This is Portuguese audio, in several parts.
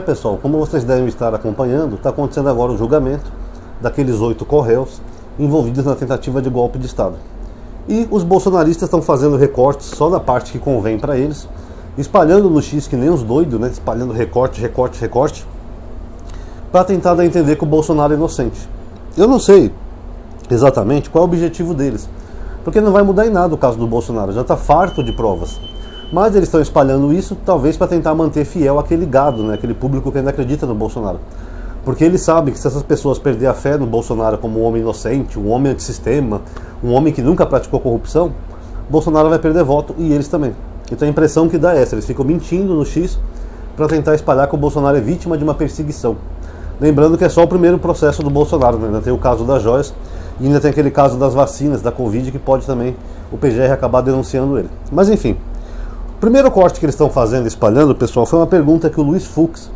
Pessoal, como vocês devem estar acompanhando, está acontecendo agora o julgamento daqueles 8 correios envolvidos na tentativa de golpe de Estado. E os bolsonaristas estão fazendo recortes só na parte que convém para eles, espalhando no X que nem os doidos, né? Espalhando recorte, para tentar dar a entender que o Bolsonaro é inocente. Eu não sei exatamente qual é o objetivo deles, porque não vai mudar em nada o caso do Bolsonaro, já está farto de provas. Mas eles estão espalhando isso talvez para tentar manter fiel aquele gado, né? Aquele público que ainda acredita no Bolsonaro. Porque eles sabem que se essas pessoas perderem a fé no Bolsonaro como um homem inocente, um homem antissistema, um homem que nunca praticou corrupção, Bolsonaro vai perder voto e eles também. Então a impressão que dá é essa, eles ficam mentindo no X para tentar espalhar que o Bolsonaro é vítima de uma perseguição. Lembrando que é só o primeiro processo do Bolsonaro, né? Ainda tem o caso das joias e ainda tem aquele caso das vacinas, da Covid, que pode também o PGR acabar denunciando ele. Mas enfim, o primeiro corte que eles estão fazendo, espalhando, pessoal, foi uma pergunta que o Luiz Fux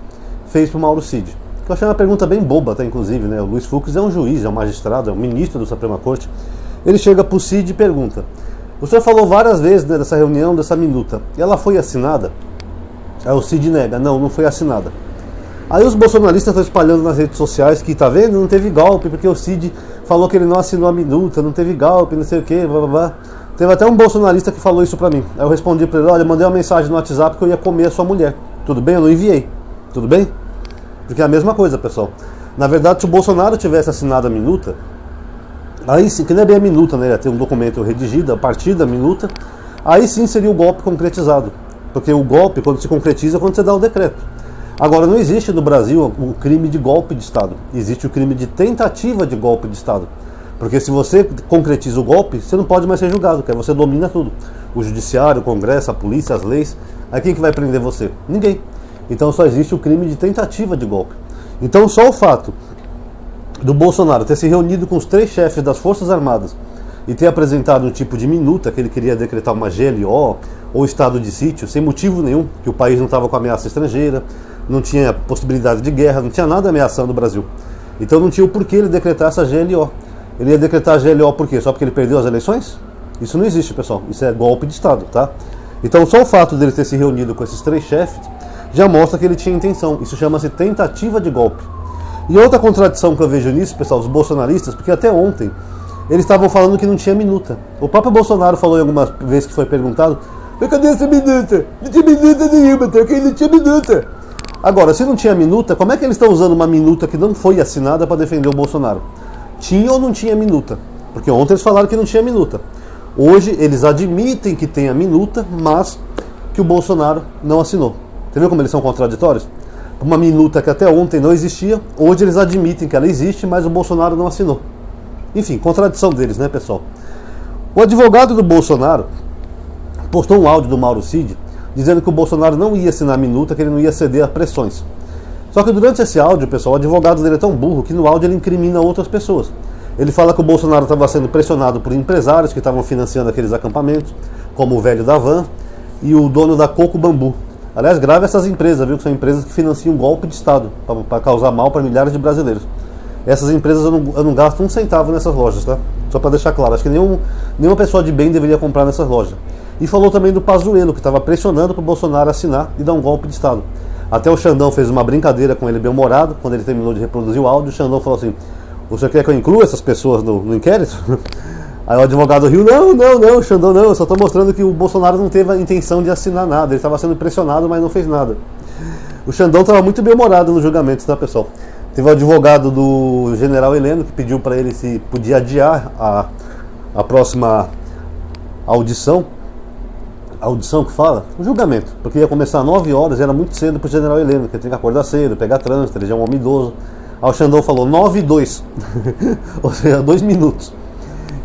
fez para o Mauro Cid. Que eu achei uma pergunta bem boba, até inclusive, né? O Luiz Fux é um juiz, é um magistrado, é um ministro da Suprema Corte. Ele chega para o Cid e pergunta: o senhor falou várias vezes, né, dessa reunião, dessa minuta, e ela foi assinada? Aí o Cid nega: não foi assinada. Aí os bolsonaristas estão espalhando nas redes sociais que, tá vendo, não teve golpe, porque o Cid falou que ele não assinou a minuta, não teve golpe, não sei o que, blá blá blá. Teve até um bolsonarista que falou isso pra mim. Aí eu respondi pra ele: olha, eu mandei uma mensagem no WhatsApp que eu ia comer a sua mulher. Tudo bem? Eu não enviei. Tudo bem? Porque é a mesma coisa, pessoal. Na verdade, se o Bolsonaro tivesse assinado a minuta, aí sim, que não é bem a minuta, né? Ia ter um documento redigido a partir da minuta, aí sim seria o golpe concretizado. Porque o golpe, quando se concretiza, é quando você dá o decreto. Agora, não existe no Brasil o crime de golpe de Estado. Existe o crime de tentativa de golpe de Estado. Porque se você concretiza o golpe, você não pode mais ser julgado, porque você domina tudo. O judiciário, o Congresso, a polícia, as leis. Aí quem que vai prender você? Ninguém. Então só existe o crime de tentativa de golpe. Então só o fato do Bolsonaro ter se reunido com os 3 chefes das Forças Armadas e ter apresentado um tipo de minuta que ele queria decretar uma GLO ou estado de sítio, sem motivo nenhum, que o país não estava com ameaça estrangeira, não tinha possibilidade de guerra, não tinha nada ameaçando o Brasil. Então não tinha o porquê ele decretar essa GLO. Ele ia decretar a GLO por quê? Só porque ele perdeu as eleições? Isso não existe, pessoal. Isso é golpe de Estado, tá? Então só o fato dele ter se reunido com esses 3 chefes já mostra que ele tinha intenção. Isso chama-se tentativa de golpe. E outra contradição que eu vejo nisso, pessoal, os bolsonaristas, porque até ontem eles estavam falando que não tinha minuta. O próprio Bolsonaro falou em algumas vezes que foi perguntado: cadê essa minuta? Não tinha minuta nenhuma, não tinha minuta. Agora, se não tinha minuta, como é que eles estão usando uma minuta que não foi assinada para defender o Bolsonaro? Tinha ou não tinha minuta? Porque ontem eles falaram que não tinha minuta. Hoje eles admitem que tem a minuta, mas que o Bolsonaro não assinou. Você viu como eles são contraditórios? Uma minuta que até ontem não existia, hoje eles admitem que ela existe, mas o Bolsonaro não assinou. Enfim, contradição deles, né, pessoal? O advogado do Bolsonaro postou um áudio do Mauro Cid dizendo que o Bolsonaro não ia assinar a minuta, que ele não ia ceder a pressões. Só que durante esse áudio, pessoal, o advogado dele é tão burro que no áudio ele incrimina outras pessoas. Ele fala que o Bolsonaro estava sendo pressionado por empresários que estavam financiando aqueles acampamentos, como o velho da van e o dono da Coco Bambu. Aliás, grave essas empresas, viu? Que são empresas que financiam um golpe de Estado para causar mal para milhares de brasileiros. Essas empresas eu não gasto um centavo nessas lojas, tá? Só para deixar claro, acho que nenhuma pessoa de bem deveria comprar nessas lojas. E falou também do Pazuello, que estava pressionando para o Bolsonaro assinar e dar um golpe de Estado. Até o Xandão fez uma brincadeira com ele bem-humorado, quando ele terminou de reproduzir o áudio. O Xandão falou assim: o senhor quer que eu inclua essas pessoas no inquérito? Aí o advogado riu: não, Xandão, não, eu só estou mostrando que o Bolsonaro não teve a intenção de assinar nada, ele estava sendo pressionado, mas não fez nada. O Xandão estava muito bem-humorado no julgamento, tá, pessoal? Teve o advogado do general Heleno que pediu para ele se podia adiar a próxima audição. A audição que fala? O julgamento, porque ia começar às 9 horas e era muito cedo para o general Heleno, que ele tinha que acordar cedo, pegar trânsito, ele já é um homem idoso. Aí o Xandão falou 9:02, ou seja, 2 minutos.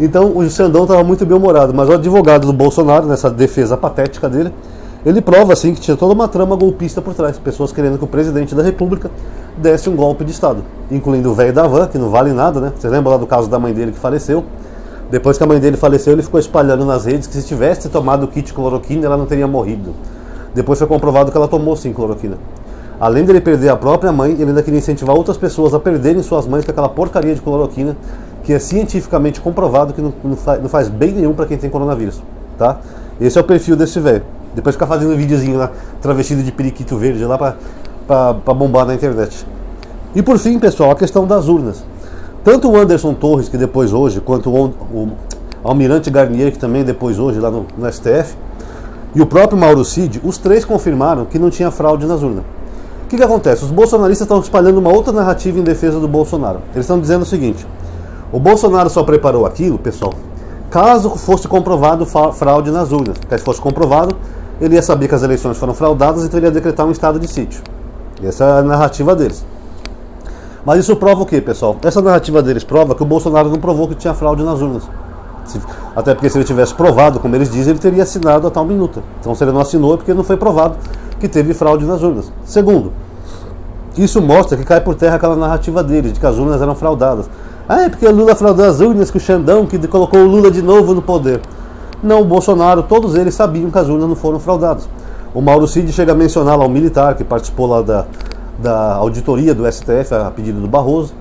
Então o Xandão estava muito bem-humorado, mas o advogado do Bolsonaro, nessa defesa patética dele, ele prova assim que tinha toda uma trama golpista por trás, pessoas querendo que o presidente da República desse um golpe de Estado, incluindo o velho da van, que não vale nada, né? Você lembra lá do caso da mãe dele que faleceu? Depois que a mãe dele faleceu, ele ficou espalhando nas redes que se tivesse tomado o kit cloroquina, ela não teria morrido. Depois foi comprovado que ela tomou sim cloroquina. Além dele perder a própria mãe, ele ainda queria incentivar outras pessoas a perderem suas mães com aquela porcaria de cloroquina, que é cientificamente comprovado que não faz bem nenhum para quem tem coronavírus, tá? Esse é o perfil desse velho. Depois ficar fazendo um videozinho lá, travestido de periquito verde lá para bombar na internet. E por fim, pessoal, a questão das urnas. Tanto o Anderson Torres, que depois hoje, quanto o Almirante Garnier, que também depois hoje lá no STF, e o próprio Mauro Cid, os três confirmaram que não tinha fraude nas urnas. O que acontece? Os bolsonaristas estão espalhando uma outra narrativa em defesa do Bolsonaro. Eles estão dizendo o seguinte: o Bolsonaro só preparou aquilo, pessoal, caso fosse comprovado fraude nas urnas. Porque se fosse comprovado, ele ia saber que as eleições foram fraudadas e teria decretar um estado de sítio. Essa é a narrativa deles. Mas isso prova o quê, pessoal? Essa narrativa deles prova que o Bolsonaro não provou que tinha fraude nas urnas. Até porque se ele tivesse provado, como eles dizem, ele teria assinado a tal minuta. Então se ele não assinou é porque não foi provado que teve fraude nas urnas. Segundo, isso mostra que cai por terra aquela narrativa deles, de que as urnas eram fraudadas. Ah, é porque o Lula fraudou as urnas, que o Xandão que colocou o Lula de novo no poder. Não, o Bolsonaro, todos eles sabiam que as urnas não foram fraudadas. O Mauro Cid chega a mencionar lá um militar que participou lá da auditoria do STF a pedido do Barroso.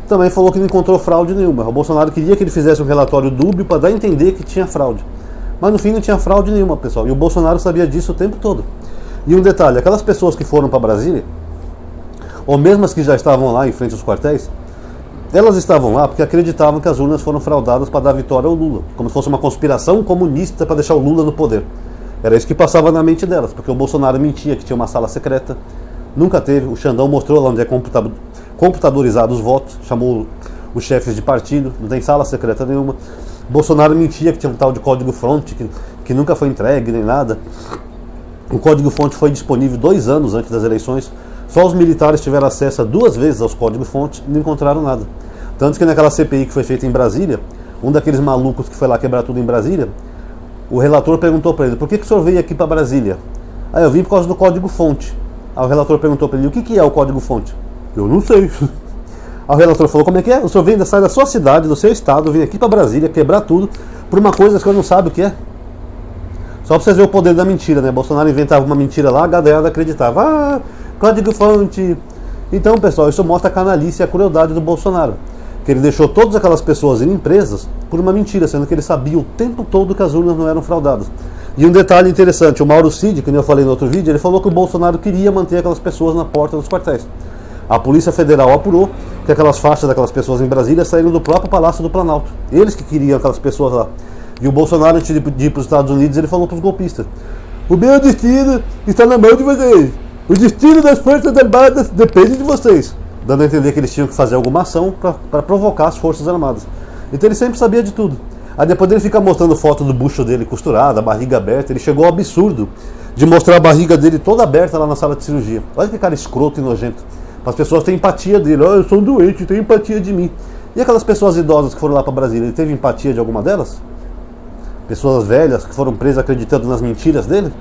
Também falou que não encontrou fraude nenhuma. O Bolsonaro queria que ele fizesse um relatório dúbio para dar a entender que tinha fraude. Mas no fim não tinha fraude nenhuma, pessoal. E o Bolsonaro sabia disso o tempo todo. E um detalhe, aquelas pessoas que foram para Brasília, ou mesmo as que já estavam lá em frente aos quartéis, elas estavam lá porque acreditavam que as urnas foram fraudadas para dar vitória ao Lula. Como se fosse uma conspiração comunista para deixar o Lula no poder. Era isso que passava na mente delas, porque o Bolsonaro mentia que tinha uma sala secreta. Nunca teve. O Xandão mostrou lá onde é computadorizado os votos, chamou os chefes de partido, não tem sala secreta nenhuma. Bolsonaro mentia que tinha um tal de código-fonte que nunca foi entregue nem nada. O código-fonte foi disponível 2 anos antes das eleições. Só os militares tiveram acesso 2 vezes aos códigos-fonte e não encontraram nada. Tanto que naquela CPI que foi feita em Brasília, um daqueles malucos que foi lá quebrar tudo em Brasília, o relator perguntou para ele: por que o senhor veio aqui para Brasília? Eu vim por causa do código-fonte. Aí o relator perguntou para ele: o que é o código-fonte? Eu não sei. Aí o relator falou: como é que é? O senhor sai da sua cidade, do seu estado, vem aqui para Brasília quebrar tudo por uma coisa que o senhor não sabe o que é? Só para vocês verem o poder da mentira, né? Bolsonaro inventava uma mentira lá, a galera acreditava. Ah, código-fonte. Então, pessoal, isso mostra a canalice e a crueldade do Bolsonaro. Que ele deixou todas aquelas pessoas irem presas por uma mentira, sendo que ele sabia o tempo todo que as urnas não eram fraudadas. E um detalhe interessante, o Mauro Cid, que eu falei no outro vídeo, ele falou que o Bolsonaro queria manter aquelas pessoas na porta dos quartéis. A Polícia Federal apurou que aquelas faixas daquelas pessoas em Brasília saíram do próprio Palácio do Planalto. Eles que queriam aquelas pessoas lá. E o Bolsonaro, antes de ir para os Estados Unidos, ele falou para os golpistas: o meu destino está na mão de vocês. O destino das Forças Armadas depende de vocês. Dando a entender que eles tinham que fazer alguma ação para provocar as Forças Armadas. Então ele sempre sabia de tudo. Aí depois dele ficar mostrando foto do bucho dele costurado, a barriga aberta, ele chegou ao absurdo de mostrar a barriga dele toda aberta lá na sala de cirurgia. Olha que cara escroto e nojento. As pessoas têm empatia dele. Eu sou um doente, tem empatia de mim. E aquelas pessoas idosas que foram lá para Brasília, ele teve empatia de alguma delas? Pessoas velhas que foram presas acreditando nas mentiras dele?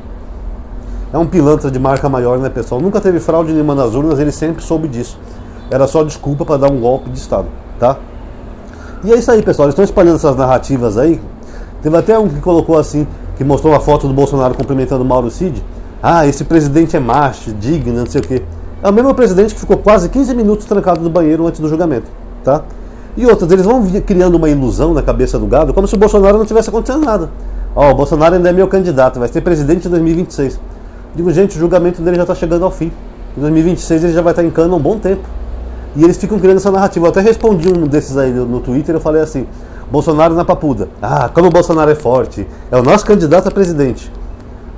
É um pilantra de marca maior, né, pessoal? Nunca teve fraude nenhuma nas urnas, ele sempre soube disso. Era só desculpa para dar um golpe de Estado, tá? E é isso aí, pessoal. Eles estão espalhando essas narrativas aí. Teve até um que colocou assim, que mostrou uma foto do Bolsonaro cumprimentando o Mauro Cid. Ah, esse presidente é macho, digno, não sei o quê. É o mesmo presidente que ficou quase 15 minutos trancado no banheiro antes do julgamento, tá? E outras, eles vão criando uma ilusão na cabeça do gado, como se o Bolsonaro não tivesse acontecendo nada. Ó, o Bolsonaro ainda é meu candidato, vai ser presidente em 2026. Digo, gente, o julgamento dele já está chegando ao fim. Em 2026 ele já vai estar em cana há um bom tempo. E eles ficam criando essa narrativa. Eu até respondi um desses aí no Twitter, eu falei assim: Bolsonaro na papuda. Ah, como o Bolsonaro é forte, é o nosso candidato a presidente.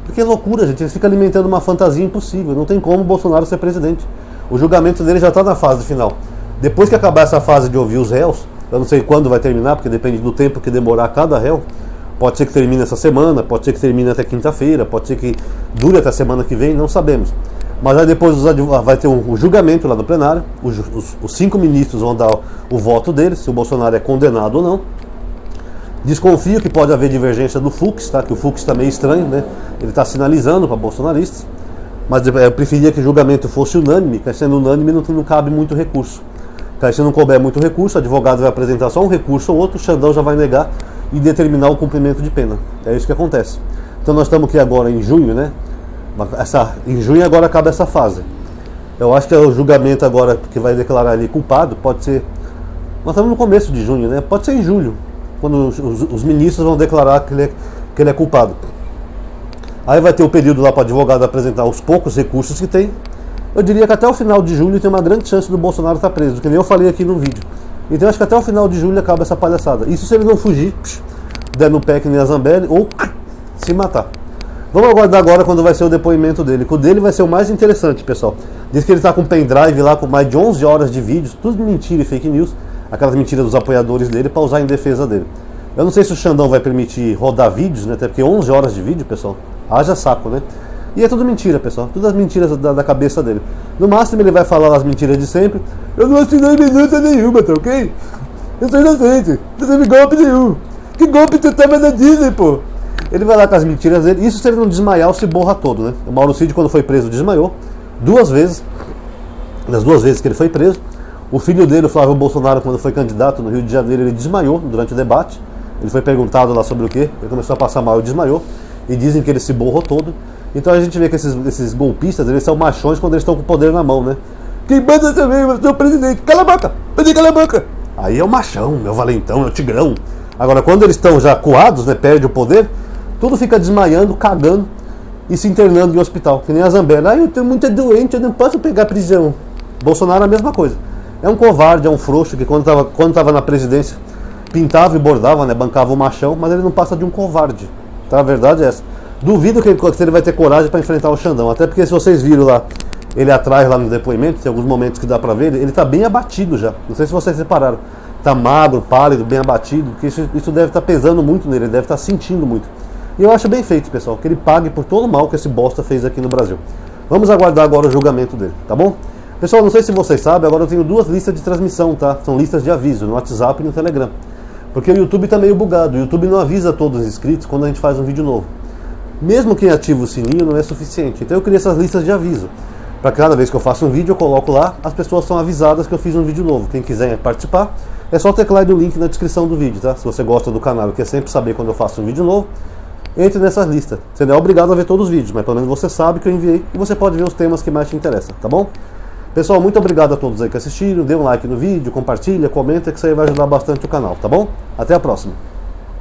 Porque é loucura, gente, eles ficam alimentando uma fantasia impossível. Não tem como o Bolsonaro ser presidente. O julgamento dele já está na fase final. Depois que acabar essa fase de ouvir os réus, eu não sei quando vai terminar, porque depende do tempo que demorar cada réu. Pode ser que termine essa semana, pode ser que termine até quinta-feira, pode ser que dure até a semana que vem, não sabemos. Mas aí depois vai ter um julgamento lá no plenário, os 5 ministros vão dar o voto deles, se o Bolsonaro é condenado ou não. Desconfio que pode haver divergência do Fux, tá? Que o Fux está meio estranho, né? Ele está sinalizando para bolsonaristas, mas eu preferia que o julgamento fosse unânime, porque sendo unânime não cabe muito recurso. Se não couber muito recurso, o advogado vai apresentar só um recurso ou outro, o Xandão já vai negar e determinar o cumprimento de pena. É isso que acontece. Então nós estamos aqui agora em junho, né? Em junho agora acaba essa fase. Eu acho que é o julgamento agora que vai declarar ele culpado, pode ser... Nós estamos no começo de junho, né? Pode ser em julho, quando os ministros vão declarar que ele é culpado. Aí vai ter o período lá para o advogado apresentar os poucos recursos que tem, eu diria que até o final de julho tem uma grande chance do Bolsonaro estar preso, que nem eu falei aqui no vídeo. Então eu acho que até o final de julho acaba essa palhaçada. Isso se ele não fugir, der no pé que nem a Zambelli, ou se matar. Vamos aguardar agora quando vai ser o depoimento dele, que o dele vai ser o mais interessante, pessoal. Diz que ele está com um pendrive lá com mais de 11 horas de vídeos, tudo mentira e fake news, aquelas mentiras dos apoiadores dele para usar em defesa dele. Eu não sei se o Xandão vai permitir rodar vídeos, né? Até porque 11 horas de vídeo, pessoal, haja saco, né? E é tudo mentira, pessoal, todas as mentiras da cabeça dele. No máximo ele vai falar as mentiras de sempre. Eu não assinei minuta nenhuma, tá ok? Eu sou inocente, não teve golpe nenhum. Que golpe tu tava na Disney, pô? Ele vai lá com as mentiras dele. Isso se ele não desmaiar ou se borra todo, né? O Mauro Cid, quando foi preso, desmaiou 2 vezes. Nas 2 vezes que ele foi preso. O filho dele, o Flávio Bolsonaro, quando foi candidato no Rio de Janeiro, ele desmaiou durante o debate. Ele foi perguntado lá sobre o quê. Ele começou a passar mal e desmaiou. E dizem que ele se borrou todo. Então a gente vê que esses golpistas, eles são machões quando eles estão com o poder na mão, né? Quem manda também, eu sou o presidente. Cala a boca! Cala a boca! Aí é o machão, meu valentão, é o tigrão. Agora, quando eles estão já coados, né, perde o poder, tudo fica desmaiando, cagando e se internando em hospital. Que nem a Zambelli. Ah, eu tenho muita doente, eu não posso pegar prisão. Bolsonaro é a mesma coisa. É um covarde, é um frouxo que quando estava na presidência pintava e bordava, né, bancava o machão, mas ele não passa de um covarde. Tá? A verdade é essa. Duvido que ele vai ter coragem para enfrentar o Xandão. Até porque se vocês viram lá, ele atrás lá no depoimento, tem alguns momentos que dá pra ver, ele tá bem abatido já. Não sei se vocês repararam. Tá magro, pálido, bem abatido, porque isso deve estar pesando muito nele, ele deve estar sentindo muito. E eu acho bem feito, pessoal, que ele pague por todo o mal que esse bosta fez aqui no Brasil. Vamos aguardar agora o julgamento dele, tá bom? Pessoal, não sei se vocês sabem, agora eu tenho 2 listas de transmissão, tá? São listas de aviso, no WhatsApp e no Telegram. Porque o YouTube tá meio bugado, o YouTube não avisa todos os inscritos quando a gente faz um vídeo novo. Mesmo quem ativa o sininho não é suficiente, então eu criei essas listas de aviso. Para cada vez que eu faço um vídeo, eu coloco lá, as pessoas são avisadas que eu fiz um vídeo novo. Quem quiser participar, é só teclar o link na descrição do vídeo, tá? Se você gosta do canal e quer sempre saber quando eu faço um vídeo novo, entre nessas listas. Você não é obrigado a ver todos os vídeos, mas pelo menos você sabe que eu enviei e você pode ver os temas que mais te interessam, tá bom? Pessoal, muito obrigado a todos aí que assistiram, dê um like no vídeo, compartilha, comenta, que isso aí vai ajudar bastante o canal, tá bom? Até a próxima!